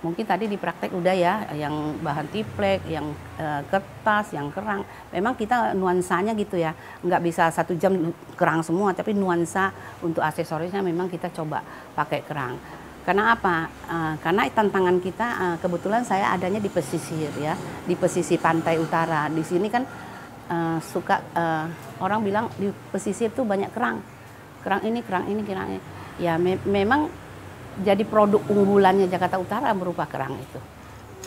mungkin tadi di praktek udah ya, yang bahan tiplek, yang kertas, yang kerang. Memang kita nuansanya gitu ya, nggak bisa 1 jam kerang semua, tapi nuansa untuk aksesorisnya memang kita coba pakai kerang. Karena apa? Karena tantangan kita kebetulan saya adanya di pesisir ya, di pesisir pantai utara. Di sini kan suka orang bilang di pesisir tuh banyak kerang. Kerang ini, kerang ini, kerang ini. Ya memang jadi produk unggulannya Jakarta Utara berupa kerang itu.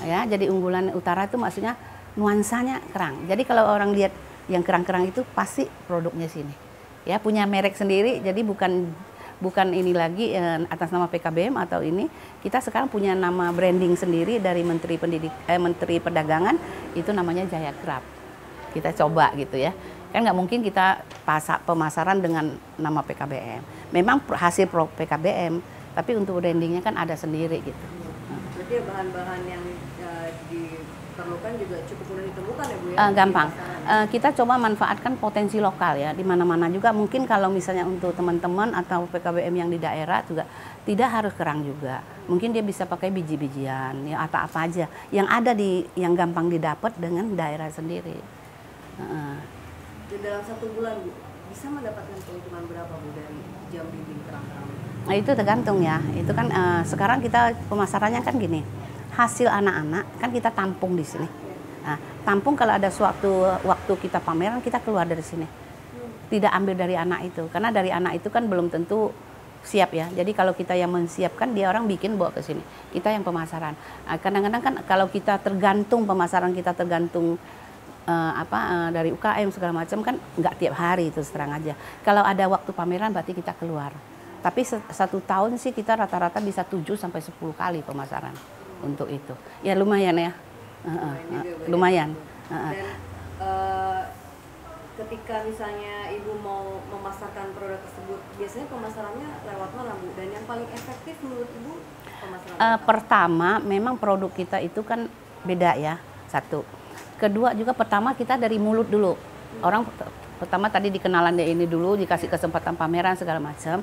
Ya, jadi unggulan utara itu maksudnya nuansanya kerang. Jadi kalau orang lihat yang kerang-kerang itu pasti produknya sini. Ya, punya merek sendiri. Jadi bukan ini lagi atas nama PKBM atau ini. Kita sekarang punya nama branding sendiri dari Menteri Perdagangan, itu namanya Jaya Craft. Kita coba gitu ya. Kan nggak mungkin kita pemasaran dengan nama PKBM. Memang hasil PKBM, tapi untuk brandingnya kan ada sendiri gitu. Berarti bahan-bahan yang diperlukan juga cukup mudah ditemukan ya Bu ya? Gampang. Kita coba manfaatkan potensi lokal ya, di mana-mana juga. Mungkin kalau misalnya untuk teman-teman atau PKBM yang di daerah juga tidak harus kerang juga. Mungkin dia bisa pakai biji-bijian ya, atau apa aja yang ada yang gampang didapat dengan daerah sendiri. Dan dalam 1 bulan Bu, bisa mendapatkan keuntungan berapa Bu dari jam dinding kerang-kerang? Nah, itu tergantung ya. Itu kan sekarang kita pemasarannya kan gini. Hasil anak-anak kan kita tampung di sini. Nah, tampung kalau ada suatu waktu kita pameran, kita keluar dari sini. Tidak ambil dari anak itu, karena dari anak itu kan belum tentu siap ya. Jadi kalau kita yang mensiapkan, dia orang bikin bawa ke sini. Kita yang pemasaran. Kadang-kadang kan kalau kita tergantung pemasaran kita tergantung dari UKM segala macam kan nggak tiap hari itu terang aja. Kalau ada waktu pameran berarti kita keluar. Tapi 1 tahun sih kita rata-rata bisa 7 sampai 10 kali pemasaran untuk itu. Ya lumayan ya. Lumayan. Dan ketika misalnya Ibu mau memasarkan produk tersebut, biasanya pemasarannya lewat mana Bu? Dan yang paling efektif menurut Ibu pemasaran? Pertama, memang produk kita itu kan beda ya, 1. Kedua juga pertama kita dari mulut dulu. Orang pertama tadi dikenalan dia ini dulu, dikasih kesempatan pameran segala macam.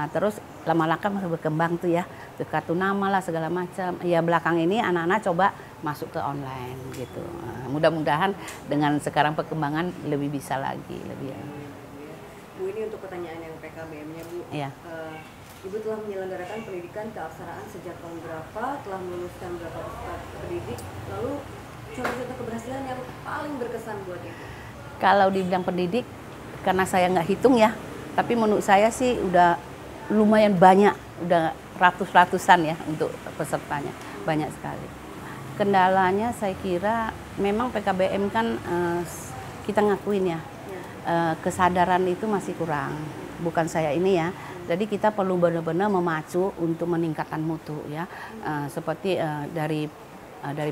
Terus lama-lama berkembang tuh ya, kartu nama lah segala macam. Ya belakang ini anak-anak coba masuk ke online gitu. Mudah-mudahan dengan sekarang perkembangan lebih bisa lagi, lebih. Bu, ini untuk pertanyaan yang PKBM-nya Bu. Iya. Ibu telah menyelenggarakan pendidikan keaksaraan sejak tahun berapa, telah meluluskan berapa peserta pendidik, lalu contoh-contoh keberhasilan yang paling berkesan buat Ibu? Kalau dibilang pendidik, karena saya nggak hitung ya, tapi menurut saya sih udah lumayan banyak, udah ratus-ratusan ya untuk pesertanya, banyak sekali. Kendalanya saya kira memang PKBM kan kita ngakuin ya, kesadaran itu masih kurang, bukan saya ini ya. Jadi kita perlu benar-benar memacu untuk meningkatkan mutu ya, seperti dari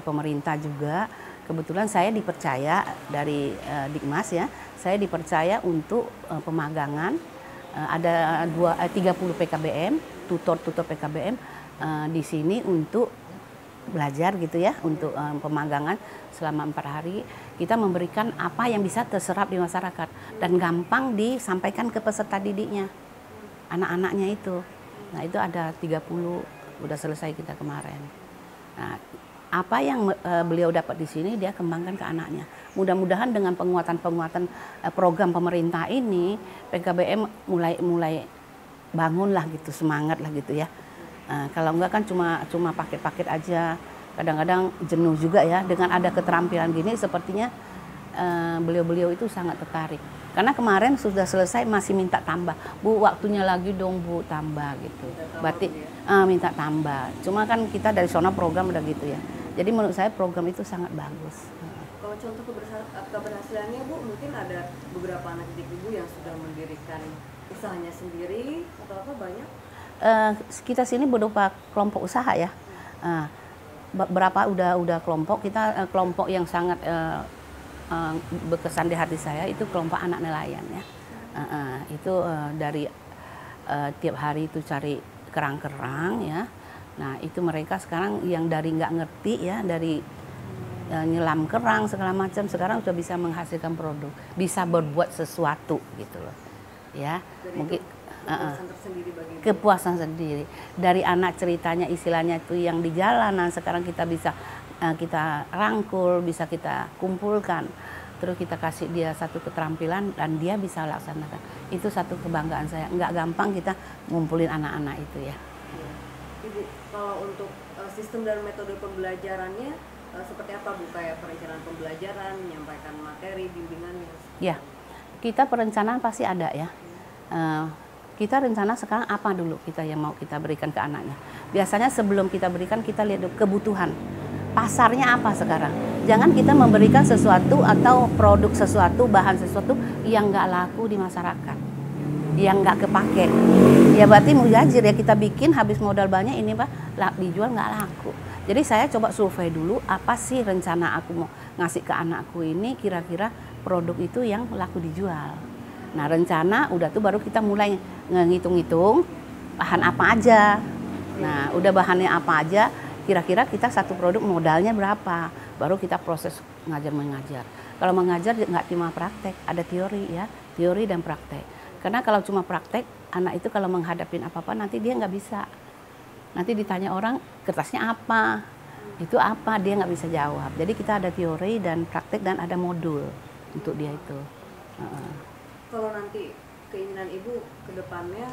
pemerintah juga. Kebetulan saya dipercaya dari Dikmas ya, saya dipercaya untuk pemagangan. Ada 30 PKBM, tutor PKBM di sini untuk belajar gitu ya, untuk pemagangan selama 4 hari. Kita memberikan apa yang bisa terserap di masyarakat dan gampang disampaikan ke peserta didiknya, anak-anaknya itu. Nah itu ada 30, udah selesai kita kemarin. Nah, apa yang beliau dapat di sini dia kembangkan ke anaknya. Mudah-mudahan dengan penguatan program pemerintah ini, PKBM mulai bangun lah gitu, semangat lah gitu ya. Kalau enggak kan cuma paket-paket aja, kadang-kadang jenuh juga ya. Dengan ada keterampilan gini, sepertinya beliau-beliau itu sangat tertarik. Karena kemarin sudah selesai masih minta tambah, Bu waktunya lagi dong Bu tambah gitu. Berarti minta tambah. Cuma kan kita dari sana program udah gitu ya. Jadi menurut saya program itu sangat bagus. Kalau contoh keberhasilannya Bu, mungkin ada beberapa anak didik Ibu yang sudah mendirikan usahanya sendiri atau apa banyak? Kita sini berupa kelompok usaha ya. Berapa udah kelompok kita, kelompok yang sangat berkesan di hati saya itu kelompok anak nelayan ya. Itu dari tiap hari itu cari kerang-kerang ya. Nah itu mereka sekarang yang dari nggak ngerti ya, dari nyelam kerang segala macam, sekarang sudah bisa menghasilkan produk, bisa berbuat sesuatu gitu loh ya. Dari mungkin kepuasan tersendiri bagi ibu. Kepuasan sendiri. Dari anak ceritanya istilahnya itu yang di jalanan, sekarang kita bisa kita rangkul, bisa kita kumpulkan. Terus kita kasih dia satu keterampilan dan dia bisa laksanakan. Itu satu kebanggaan saya. Nggak gampang kita ngumpulin anak-anak itu ya. Ibu, kalau untuk sistem dan metode pembelajarannya seperti apa Bu? Kayak perencanaan pembelajaran, menyampaikan materi, bimbingannya? Ya, kita perencanaan pasti ada ya. Kita rencana sekarang apa dulu kita yang mau kita berikan ke anaknya. Biasanya sebelum kita berikan kita lihat dulu kebutuhan. Pasarnya apa sekarang? Jangan kita memberikan sesuatu atau produk sesuatu, bahan sesuatu yang nggak laku di masyarakat, yang nggak kepake. Ya berarti mujazir ya, kita bikin habis modal banyak ini Pak, dijual nggak laku. Jadi saya coba survei dulu apa sih rencana aku mau ngasih ke anakku ini, kira-kira produk itu yang laku dijual. Nah rencana udah tuh baru kita mulai ngitung-ngitung bahan apa aja. Nah udah bahannya apa aja, kira-kira kita satu produk modalnya berapa, baru kita proses ngajar-mengajar. Kalau mengajar nggak cuma praktek, ada teori ya, teori dan praktek. Karena kalau cuma praktek, anak itu kalau menghadapin apa-apa nanti dia nggak bisa. Nanti ditanya orang, kertasnya apa, itu apa, dia nggak bisa jawab. Jadi kita ada teori dan praktek dan ada modul untuk dia itu. Kalau nanti keinginan Ibu ke depannya